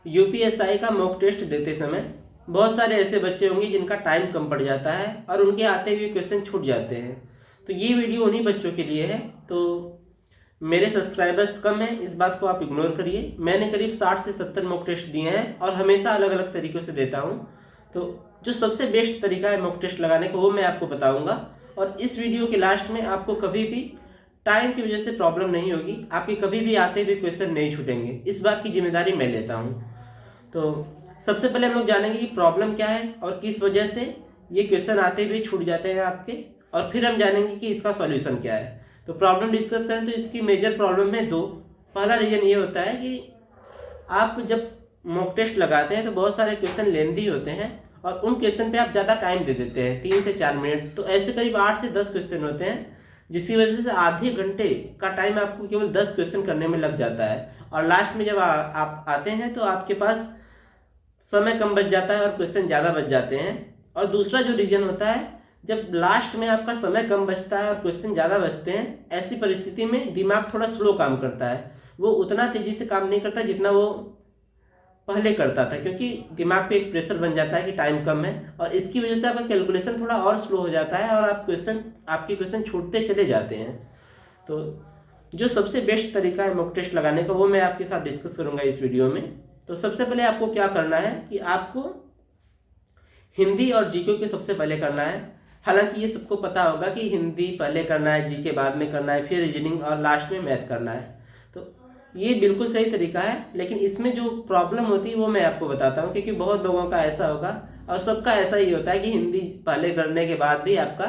UPSI का mock test देते समय बहुत सारे ऐसे बच्चे होंगे जिनका टाइम कम पड़ जाता है और उनके आते हुए क्वेश्चन छूट जाते हैं। तो ये वीडियो उन्हीं बच्चों के लिए है। तो मेरे सब्सक्राइबर्स कम हैं, इस बात को आप इग्नोर करिए। मैंने करीब 60 से 70 मॉक टेस्ट दिए हैं और हमेशा अलग अलग तरीक़ों से देता हूँ। तो जो सबसे बेस्ट तरीका है मॉक टेस्ट लगाने का वो मैं आपको बताऊँगा। और इस वीडियो के लास्ट में आपको कभी भी टाइम की वजह से प्रॉब्लम नहीं होगी, आपके कभी भी आते हुए क्वेश्चन नहीं छूटेंगे, इस बात की जिम्मेदारी मैं लेता हूँ। तो सबसे पहले हम लोग जानेंगे कि प्रॉब्लम क्या है और किस वजह से ये क्वेश्चन आते हुए छूट जाते हैं आपके, और फिर हम जानेंगे कि इसका सॉल्यूशन क्या है। तो प्रॉब्लम डिस्कस करें तो इसकी मेजर प्रॉब्लम है दो। पहला रीजन ये होता है कि आप जब मॉक टेस्ट लगाते हैं तो बहुत सारे क्वेश्चन लेंथी होते हैं और उन क्वेश्चन पे आप ज़्यादा टाइम दे देते हैं, 3 से 4 मिनट। तो ऐसे करीब 8 से 10 क्वेश्चन होते हैं, जिसकी वजह से आधे घंटे का टाइम आपको केवल 10 क्वेश्चन करने में लग जाता है। और लास्ट में जब आप आते हैं तो आपके पास समय कम बच जाता है और क्वेश्चन ज़्यादा बच जाते हैं। और दूसरा जो रीजन होता है, जब लास्ट में आपका समय कम बचता है और क्वेश्चन ज़्यादा बचते हैं, ऐसी परिस्थिति में दिमाग थोड़ा स्लो काम करता है, वो उतना तेज़ी से काम नहीं करता जितना वो पहले करता था, क्योंकि दिमाग पे एक प्रेशर बन जाता है कि टाइम कम है और इसकी वजह से आपका कैलकुलेशन थोड़ा और स्लो हो जाता है और आपके क्वेश्चन छूटते चले जाते हैं। तो जो सबसे बेस्ट तरीका है मॉक टेस्ट लगाने का वो मैं आपके साथ डिस्कस करूंगा इस वीडियो में। तो सबसे पहले आपको क्या करना है कि आपको हिंदी और जीके के सबसे पहले करना है। हालांकि ये सबको पता होगा कि हिंदी पहले करना है, जीके बाद में करना है, फिर रीजनिंग और लास्ट में मैथ करना है। तो ये बिल्कुल सही तरीका है, लेकिन इसमें जो प्रॉब्लम होती है वो मैं आपको बताता हूँ, क्योंकि बहुत लोगों का ऐसा होगा और सबका ऐसा ही होता है कि हिंदी पहले करने के बाद भी आपका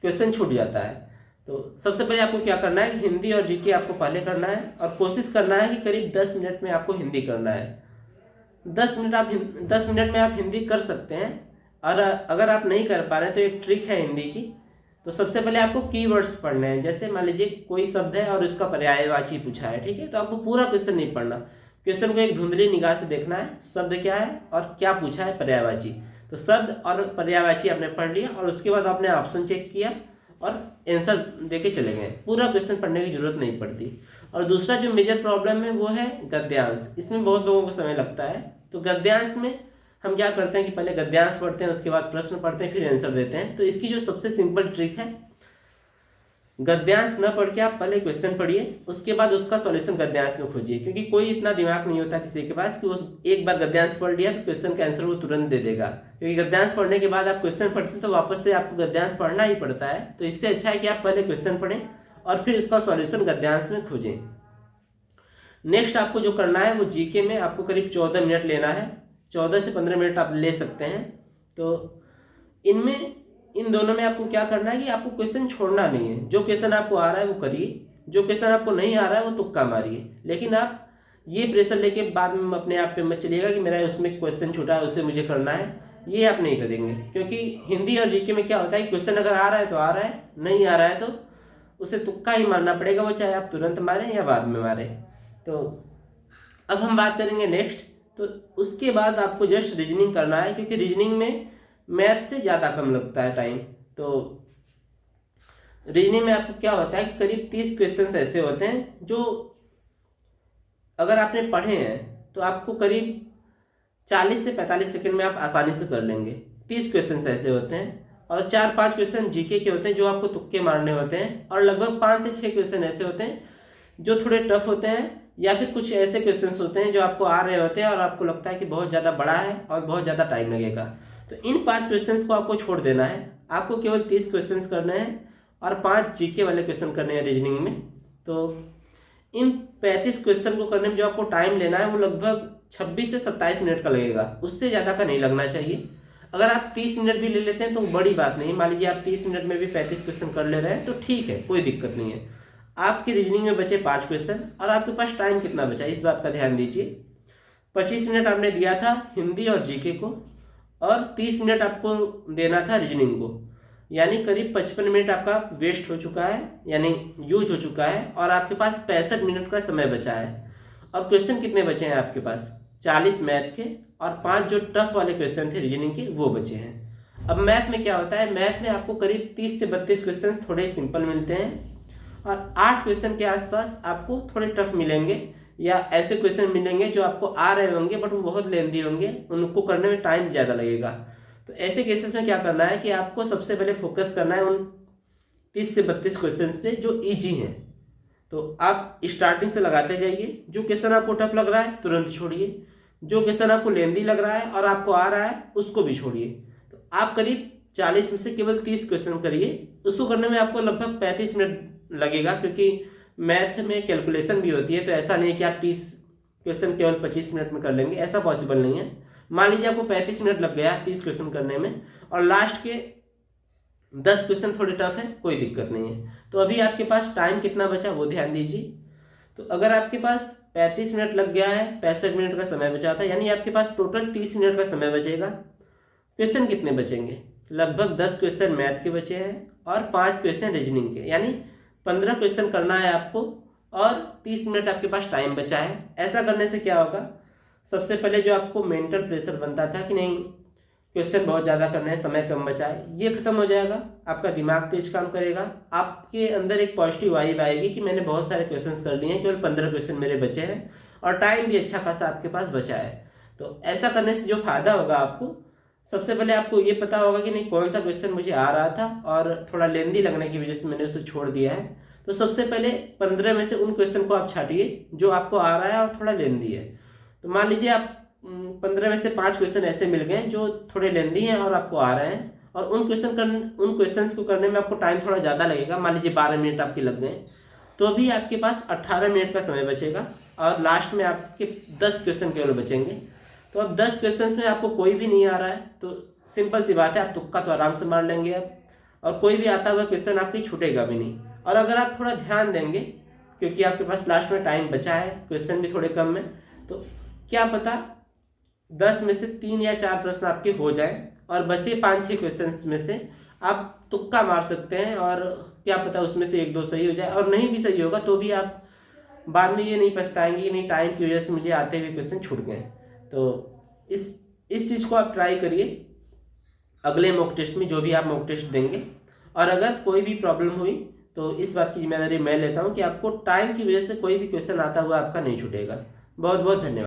क्वेश्चन छूट जाता है। तो सबसे पहले आपको क्या करना है कि हिंदी और जीके आपको पहले करना है और कोशिश करना है कि करीब 10 मिनट में आपको हिंदी करना है। 10 मिनट में आप हिंदी कर सकते हैं। और अगर आप नहीं कर पा रहे हैं तो एक ट्रिक है हिंदी की। तो सबसे पहले आपको कीवर्ड्स पढ़ने हैं। जैसे मान लीजिए कोई शब्द है और उसका पर्यायवाची पूछा है, ठीक है, तो आपको पूरा क्वेश्चन नहीं पढ़ना, क्वेश्चन को एक धुंधली निगाह से देखना है, शब्द क्या है और क्या पूछा है, पर्यायवाची। तो शब्द और पर्यायवाची आपने पढ़ लिया और उसके बाद आपने ऑप्शन चेक किया और आंसर देके चले गए। पूरा क्वेश्चन पढ़ने की जरूरत नहीं पड़ती। और दूसरा जो मेजर प्रॉब्लम है वो है गद्यांश। इसमें बहुत लोगों को समय लगता है। तो गद्यांश में हम क्या करते हैं कि पहले गद्यांश पढ़ते हैं, उसके बाद प्रश्न पढ़ते हैं, फिर आंसर देते हैं। तो इसकी जो सबसे सिंपल ट्रिक है, गद्यांश न पढ़ के आप पहले क्वेश्चन पढ़िए, उसके बाद उसका सॉल्यूशन गद्यांश में खोजिए। क्योंकि कोई इतना दिमाग नहीं होता किसी के पास कि वो एक बार गद्यांश पढ़ लिया तो क्वेश्चन का आंसर वो तुरंत दे देगा। क्योंकि गद्यांश पढ़ने के बाद आप क्वेश्चन पढ़ते हैं तो वापस से आपको गद्यांश पढ़ना ही पड़ता है। तो इससे अच्छा है कि आप पहले क्वेश्चन पढ़ें और फिर इसका सॉल्यूशन गद्यांश में खोजें। नेक्स्ट आपको जो करना है वो जीके में आपको करीब 14 मिनट लेना है। 14 से 15 मिनट आप ले सकते हैं। तो इन दोनों में आपको क्या करना है कि आपको क्वेश्चन छोड़ना नहीं है। जो क्वेश्चन आपको आ रहा है वो करिए, जो क्वेश्चन आपको नहीं आ रहा है वो तुक्का मारिए। लेकिन आप ये प्रेशर लेके बाद में अपने आप पे मत चलिएगा कि मेरा उसमें क्वेश्चन छूटा है उसे मुझे करना है, ये आप नहीं करेंगे। क्योंकि हिंदी और जीके में क्या होता है कि क्वेश्चन अगर आ रहा है तो आ रहा है, नहीं आ रहा है तो उसे तुक्का ही मारना पड़ेगा, वो चाहे आप तुरंत मारें या बाद में मारें। तो अब हम बात करेंगे नेक्स्ट। तो उसके बाद आपको जस्ट रीजनिंग करना है, क्योंकि रीजनिंग में मैथ से ज़्यादा कम लगता है टाइम। तो रीजनिंग में आपको क्या होता है कि करीब 30 क्वेश्चंस ऐसे होते हैं जो अगर आपने पढ़े हैं तो आपको करीब 40 से 45 सेकंड में आप आसानी से कर लेंगे। 30 क्वेश्चंस ऐसे होते हैं और 4-5 क्वेश्चन जीके के होते हैं जो आपको तुक्के मारने होते हैं, और लगभग 5 से 6 क्वेश्चन ऐसे होते हैं जो थोड़े टफ होते हैं, या फिर कुछ ऐसे क्वेश्चंस होते हैं जो आपको आ रहे होते हैं और आपको लगता है कि बहुत ज़्यादा बड़ा है और बहुत ज़्यादा टाइम लगेगा। तो इन 5 क्वेश्चंस को आपको छोड़ देना है। आपको केवल 30 क्वेश्चंस करने हैं और 5 जीके वाले क्वेश्चन करने हैं रीजनिंग में। तो इन 35 क्वेश्चन को करने में जो आपको टाइम लेना है वो लगभग 26 से 27 मिनट का लगेगा, उससे ज़्यादा का नहीं लगना चाहिए। अगर आप 30 मिनट भी ले लेते हैं तो बड़ी बात नहीं। मान लीजिए आप 30 मिनट में भी 35 क्वेश्चन कर ले रहे हैं तो ठीक है, कोई दिक्कत नहीं है। आपकी रीजनिंग में बचे 5 क्वेश्चन और आपके पास टाइम कितना बचा इस बात का ध्यान दीजिए। 25 मिनट आपने दिया था हिंदी और जीके को और 30 मिनट आपको देना था रीजनिंग को, यानी करीब 55 मिनट आपका वेस्ट हो चुका है, यानी यूज हो चुका है, और आपके पास 65 मिनट का समय बचा है। और क्वेश्चन कितने बचे हैं आपके पास? 40 मैथ के और 5 जो टफ वाले क्वेश्चन थे रीजनिंग के वो बचे हैं। अब मैथ में क्या होता है, मैथ में आपको करीब 30 से 32 क्वेश्चन थोड़े सिंपल मिलते हैं और 8 क्वेश्चन के आसपास आपको थोड़े टफ मिलेंगे, या ऐसे क्वेश्चन मिलेंगे जो आपको आ रहे होंगे बट वो बहुत लेंदी होंगे, उनको करने में टाइम ज़्यादा लगेगा। तो ऐसे केसेस में क्या करना है कि आपको सबसे पहले फोकस करना है उन 30 से 32 क्वेश्चंस पे जो इजी हैं। तो आप स्टार्टिंग से लगाते जाइए, जो क्वेश्चन आपको टफ लग रहा है तुरंत छोड़िए, जो क्वेश्चन आपको लेंदी लग रहा है और आपको आ रहा है उसको भी छोड़िए। तो आप करीब 40 में से केवल 30 क्वेश्चन करिए। उसको करने में आपको लगभग 35 मिनट लगेगा, क्योंकि मैथ में कैलकुलेशन भी होती है। तो ऐसा नहीं है कि आप 30 क्वेश्चन केवल 25 मिनट में कर लेंगे, ऐसा पॉसिबल नहीं है। मान लीजिए आपको 35 मिनट लग गया 30 क्वेश्चन करने में, और लास्ट के 10 क्वेश्चन थोड़े टफ है, कोई दिक्कत नहीं है। तो अभी आपके पास टाइम कितना बचा वो ध्यान दीजिए। तो अगर आपके पास 35 मिनट लग गया है, 65 मिनट का समय बचा था, यानी आपके पास टोटल 30 मिनट का समय बचेगा। क्वेश्चन कितने बचेंगे? लगभग 10 क्वेश्चन मैथ के बचे हैं और 5 क्वेश्चन रीजनिंग के, यानी 15 क्वेश्चन करना है आपको और 30 मिनट आपके पास टाइम बचा है। ऐसा करने से क्या होगा, सबसे पहले जो आपको मेंटल प्रेशर बनता था कि नहीं क्वेश्चन बहुत ज़्यादा करने हैं, समय कम बचा है, ये खत्म हो जाएगा। आपका दिमाग तेज काम करेगा, आपके अंदर एक पॉजिटिव वाइब आएगी कि मैंने बहुत सारे क्वेश्चंस कर लिए हैं, केवल 15 क्वेश्चन मेरे बचे हैं और टाइम भी अच्छा खासा आपके पास बचा है। तो ऐसा करने से जो फायदा होगा आपको, सबसे पहले आपको ये पता होगा कि नहीं कौन सा क्वेश्चन मुझे आ रहा था और थोड़ा लेंदी लगने की वजह से मैंने उसे छोड़ दिया है। तो सबसे पहले 15 में से उन क्वेश्चन को आप छाटिए जो आपको आ रहा है और थोड़ा लेंदी है। तो मान लीजिए आप 15 में से 5 क्वेश्चन ऐसे मिल गए जो थोड़े लेंदी हैं और आपको आ रहे हैं, और उन क्वेश्चंस को करने में आपको टाइम थोड़ा ज़्यादा लगेगा। मान लीजिए 12 मिनट आपके लग गए, तो अभी आपके पास 18 मिनट का समय बचेगा और लास्ट में आपके 10 क्वेश्चन केवल बचेंगे। तो अब 10 क्वेश्चन में आपको कोई भी नहीं आ रहा है तो सिंपल सी बात है, आप तुक्का तो आराम से मार लेंगे अब, और कोई भी आता हुआ क्वेश्चन आपकी छूटेगा भी नहीं। और अगर आप थोड़ा ध्यान देंगे, क्योंकि आपके पास लास्ट में टाइम बचा है, क्वेश्चन भी थोड़े कम है, तो क्या पता 10 में से 3 या 4 प्रश्न आपके हो जाए और बचे 5-6 क्वेश्चन में से आप तुक्का मार सकते हैं, और क्या पता उसमें से 1-2 सही हो जाए, और नहीं भी सही होगा तो भी आप बाद में ये नहीं पछताएंगे कि नहीं टाइम की वजह से मुझे आते हुए क्वेश्चन छूट गए। तो इस चीज़ को आप ट्राई करिए अगले मॉक टेस्ट में, जो भी आप मॉक टेस्ट देंगे। और अगर कोई भी प्रॉब्लम हुई तो इस बात की जिम्मेदारी मैं लेता हूँ कि आपको टाइम की वजह से कोई भी क्वेश्चन आता हुआ आपका नहीं छूटेगा। बहुत बहुत धन्यवाद।